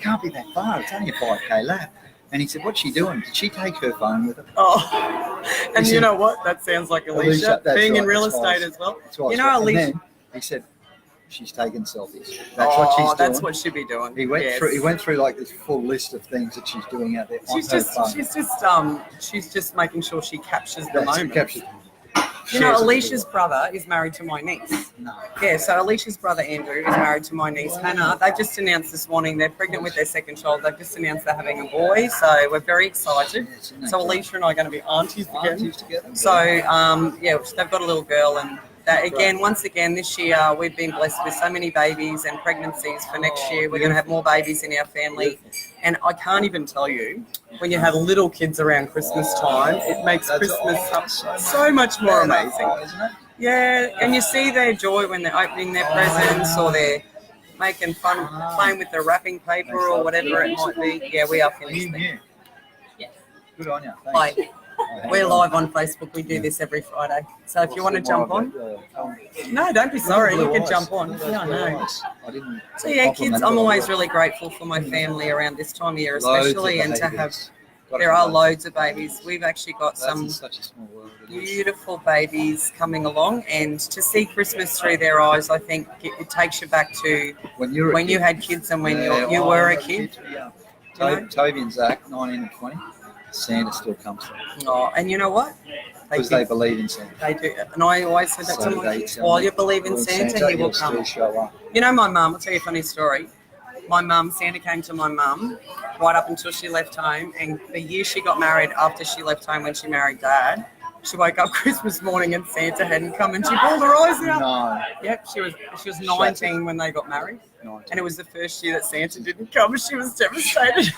"Can't be that far. It's only a 5K lap." And he said, "What's she doing? Did she take her phone with her?" Oh, and you know what? That sounds like Alicia being in real estate as well. Alicia. And then he said, she's taking selfies. That's what she's doing. That's what she'd be doing. He went through like this full list of things that she's doing out there. She's just making sure she captures the moment. Alicia's brother is married to my niece. No. Yeah, so Alicia's brother Andrew is married to my niece Hannah. They've just announced this morning they're pregnant with their second child. They've just announced they're having a boy, so we're very excited. So Alicia and I are going to be aunties together. So they've got a little girl, and that again, once again, this year we've been blessed with so many babies and pregnancies. For next year, we're going to have more babies in our family. And I can't even tell you, when you have little kids around Christmas time, it makes Christmas so much more amazing. Yeah, and you see their joy when they're opening their presents, or they're making fun, playing with the wrapping paper or whatever it might be. Yeah, we are finished there. Good on you. Bye. We're live on Facebook. We do this every Friday. So if you want to jump on. No, don't be sorry. You can jump on. Yeah, I know. So yeah, kids, I'm always really grateful for my family around this time of year especially, and to have, there are loads of babies. We've actually got some beautiful babies coming along, and to see Christmas through their eyes, I think it takes you back to when you had kids and when you were a kid. Toby and Zach, 19 and 20. Santa still comes to them. Oh, and you know what? Because they believe in Santa. They do. And I always said that to my kids. While you believe in Santa, he will come. You know, my mum, I'll tell you a funny story. My mum, Santa came to my mum right up until she left home. And the year she got married, after she left home when she married Dad, she woke up Christmas morning and Santa hadn't come, and she pulled her eyes out. No. Yep, she was 19 when they got married. 19. And it was the first year that Santa didn't come. She was devastated.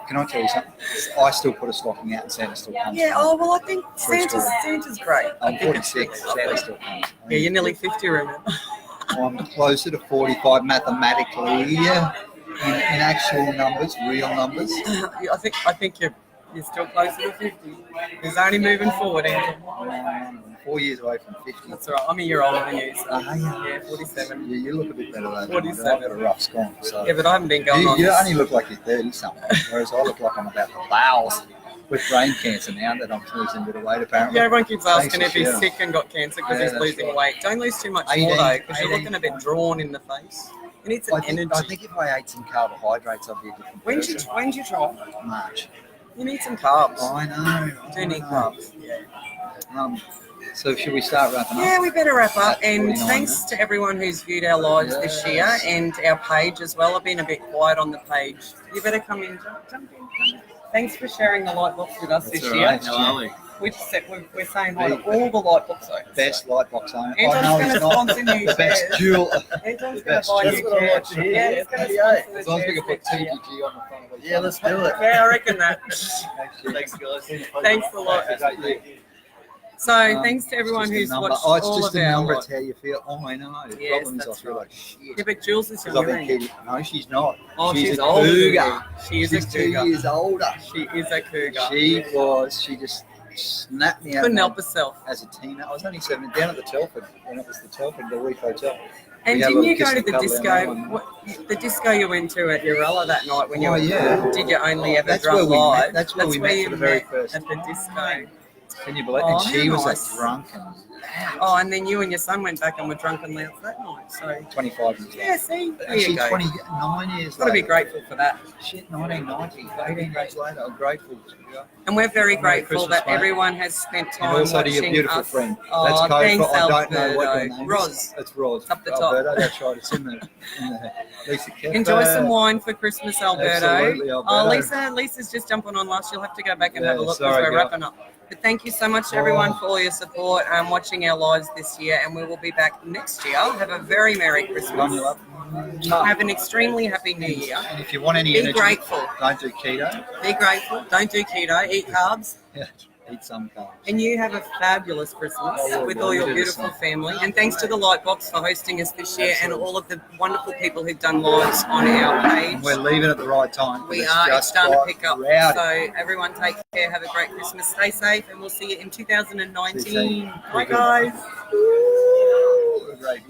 Can I tell you something? I still put a stocking out and Santa still comes. Yeah, well, I think Santa's great. I'm 46, Santa still comes. Yeah, you're nearly 50, remember? I'm closer to 45 mathematically, in actual numbers, real numbers. I think you're still closer to 50. It's only moving forward, Andrew. 4 years away from 50. That's all right. I'm a year older than you. So. Yeah, 47. Yeah, you look a bit better though. 47. I've got a rough scone. So. Yeah, but I haven't been going on. You only look like you're 30 something, whereas I look like I'm about 1,000. with brain cancer now that I'm losing a bit of weight apparently. Yeah, everyone keeps asking Thanks if for he's sharing. sick and got cancer because Yeah, he's that's losing right. weight. Don't lose too much 18, more though, because you're 18. looking a bit drawn in the face. You need some energy. I think if I ate some carbohydrates, I'd be a different person. When did you try? March. You need some carbs. I know. You do need carbs. Yeah. So should we start wrapping up? Yeah, we better wrap up. That's And 49 thanks minutes. to everyone who's viewed our lives this year and our page as well. I've been a bit quiet on the page. You better come in. Jump in. Thanks for sharing the light box with us That's this all year. right. How are we? We're saying hi to all the light box owners. Best light box owner. Anton's no, going it's to not. sponsor new The best chairs. jewel. Anton's going the to best buy chairs. new That's what I chairs. want to hear. Yeah, he's going to sponsor the As long as we can chairs put next year. TPG on the front of it. Yeah, let's do it. Yeah, I reckon that. Thanks, guys. Thanks a lot. So thanks to everyone who's watched Oh, it's all just of a our number. live. It's how you feel. Oh, I know. The Yes, problem is I that's feel right. like shit. Yeah, but Jules is Because I've been your kidding. No, she's not. Oh, she's a older than you. cougar. She is She's a 2 cougar. years older. She is a cougar. She just snapped me out. Couldn't of help my- herself. As a teenager, I was only 7, down at the Telford when it was the Telford, the Reef Hotel. And We had a didn't you little go to kiss the and disco? cuddle and What, the disco you went to at Urella that night when you Oh, yeah. did you only ever That's drunk where we met. live? That's where we met you for the very met first at the disco. Can you believe? Oh, And she how was nice. like drunk and Oh, and then you and your son went back and were drunk and loud that night. So 25 years yeah, see, there And you she's go. 29 years Got to be later. grateful for that. Shit, 1990, 18 years later. I'm grateful. And we're very Merry grateful Christmas, that mate. everyone has spent time And also to watching your beautiful us. friend. Oh, That's code thanks, for, I don't know what your Alberto. name Ros. is. It's Ros. Up the top. Alberto, that's right. It's in the Lisa Kepper. Enjoy some wine for Christmas, Alberto. Absolutely, Oh, Alberto. Lisa's just jumping on last. You'll have to go back and have a Yeah, look because sorry, we're girl. wrapping up. But thank you so much to everyone for all your support watching our lives this year, and we will be back next year. Have a very Merry Christmas. Love you, love. Have an extremely happy New Year. And if you want any Be energy, grateful. don't do keto. Be grateful. Don't do keto. Eat carbs. Yeah, eat some carbs. And you have a fabulous Christmas with all your beautiful family. And thanks to the Lightbox for hosting us this year and all of the wonderful people who've done lives on our page. And we're leaving at the right time. We It's are. It's just starting to quite pick up. rowdy. So everyone take care. Have a great Christmas. Stay safe. And we'll see you in 2019. See you soon. Bye, guys. Great.